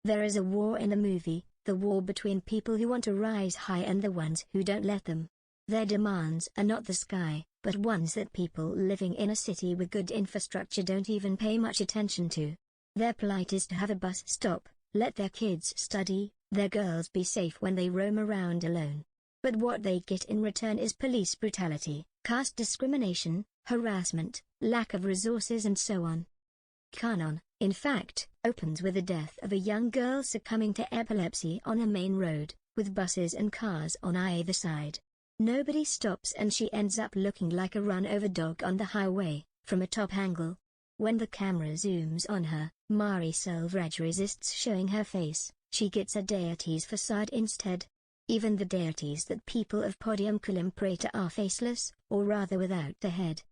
There is a war in the movie, the war between people who want to rise high and the ones who don't let them. Their demands are not the sky, but ones that people living in a city with good infrastructure don't even pay much attention to. Their plight is to have a bus stop, let their kids study, their girls be safe when they roam around alone. But what they get in return is police brutality, caste discrimination, harassment, lack of resources and so on. Karnan, in fact, opens with the death of a young girl succumbing to epilepsy on a main road, with buses and cars on either side. Nobody stops and she ends up looking like a run-over dog on the highway, from a top angle. When the camera zooms on her, Selvaraj resists showing her face, she gets a deity's facade instead. Even the deities that people of Podiyamkulam pray to are faceless, or rather without a head.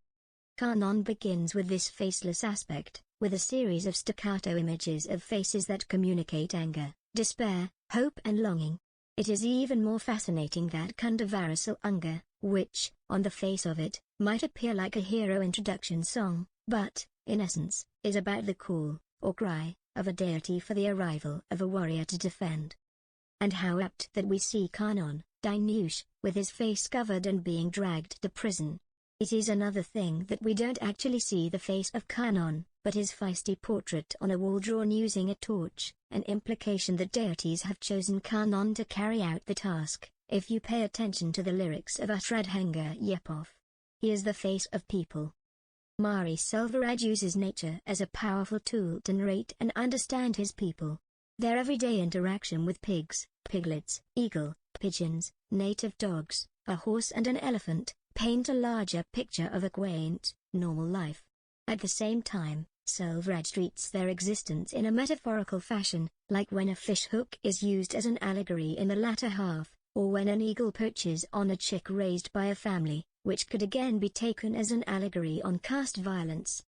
Karnan begins with this faceless aspect, with a series of staccato images of faces that communicate anger, despair, hope and longing. It is even more fascinating that Kundavarisal Anga, which, on the face of it, might appear like a hero introduction song, but, in essence, is about the call, or cry, of a deity for the arrival of a warrior to defend. And how apt that we see Karnan, Danush, with his face covered and being dragged to prison. It is another thing that we don't actually see the face of Karnan, but his feisty portrait on a wall drawn using a torch, an implication that deities have chosen Karnan to carry out the task, if you pay attention to the lyrics of Ashradhanga Yepov. He is the face of people. Selvaraj uses nature as a powerful tool to narrate and understand his people. Their everyday interaction with pigs, piglets, eagle, pigeons, native dogs, a horse and an elephant, paint a larger picture of a quaint, normal life. At the same time, Selvaraj treats their existence in a metaphorical fashion, like when a fish hook is used as an allegory in the latter half, or when an eagle perches on a chick raised by a family, which could again be taken as an allegory on caste violence.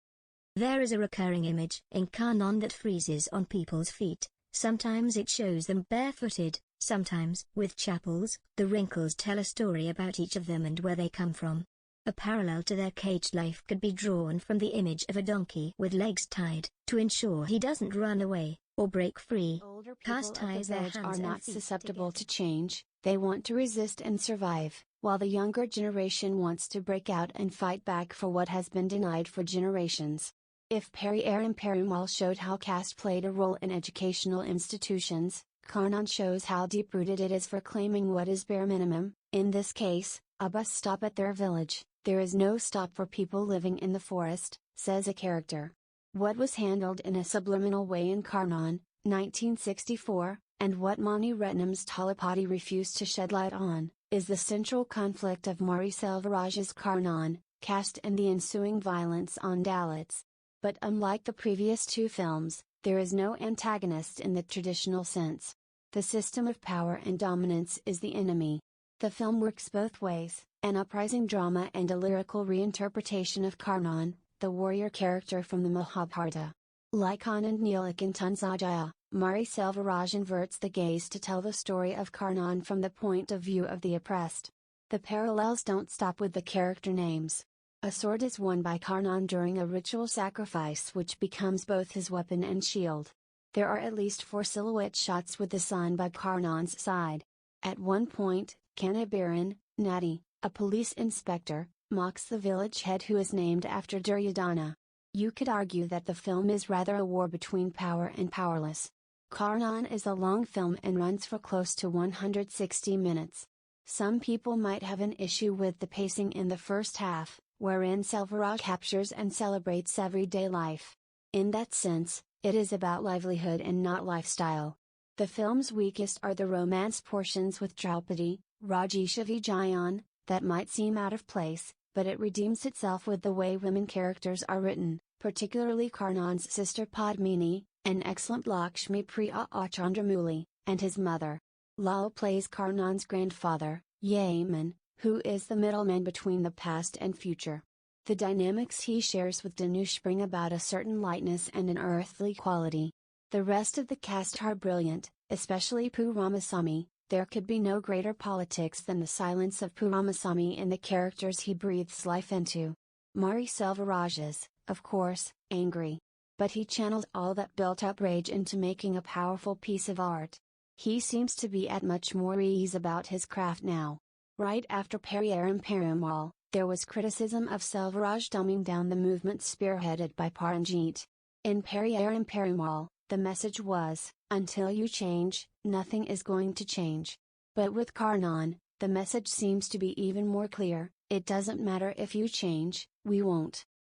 There is a recurring image in Karnan that freezes on people's feet. Sometimes it shows them barefooted, sometimes with chapels. The wrinkles tell a story about each of them and where they come from. A parallel to their caged life could be drawn from the image of a donkey with legs tied, to ensure he doesn't run away, or break free. Older people of the village are not susceptible to change, they want to resist and survive, while the younger generation wants to break out and fight back for what has been denied for generations. If Periyar and Perumal showed how caste played a role in educational institutions, Karnan shows how deep-rooted it is for claiming what is bare minimum. In this case, a bus stop at their village. There is no stop for people living in the forest, says a character. What was handled in a subliminal way in Karnan, 1964, and what Mani Ratnam's Talapati refused to shed light on, is the central conflict of Selvaraj's Karnan, caste and the ensuing violence on Dalits. But unlike the previous two films, there is no antagonist in the traditional sense. The system of power and dominance is the enemy. The film works both ways, an uprising drama and a lyrical reinterpretation of Karnan, the warrior character from the Mahabharata. Like Anand Neelik in Tunzajaya, Selvaraj inverts the gaze to tell the story of Karnan from the point of view of the oppressed. The parallels don't stop with the character names. A sword is won by Karnan during a ritual sacrifice which becomes both his weapon and shield. There are at least 4 silhouette shots with the sun by Karnan's side. At one point, Kanabiran, Nati, a police inspector, mocks the village head who is named after Duryodhana. You could argue that the film is rather a war between power and powerless. Karnan is a long film and runs for close to 160 minutes. Some people might have an issue with the pacing in the first half, wherein Selvaraj captures and celebrates everyday life. In that sense, it is about livelihood and not lifestyle. The film's weakest are the romance portions with Draupadi, Rajesha Vijayan, that might seem out of place, but it redeems itself with the way women characters are written, particularly Karnan's sister Padmini, an excellent Lakshmi Priya Chandramouli, and his mother. Lal plays Karnan's grandfather, Yaman, who is the middleman between the past and future. The dynamics he shares with Danush bring about a certain lightness and an earthly quality. The rest of the cast are brilliant, especially Pu Ramasamy. There could be no greater politics than the silence of Pu Ramasamy in the characters he breathes life into. Selvaraj is, of course, angry. but he channeled all that built-up rage into making a powerful piece of art. He seems to be at much more ease about his craft now. Right after Periyaram Perumal, there was criticism of Selvaraj dumbing down the movement spearheaded by Paranjit. In Periyaram Perumal, the message was, until you change, nothing is going to change. But with Karnan, the message seems to be even more clear, it doesn't matter if you change, we won't.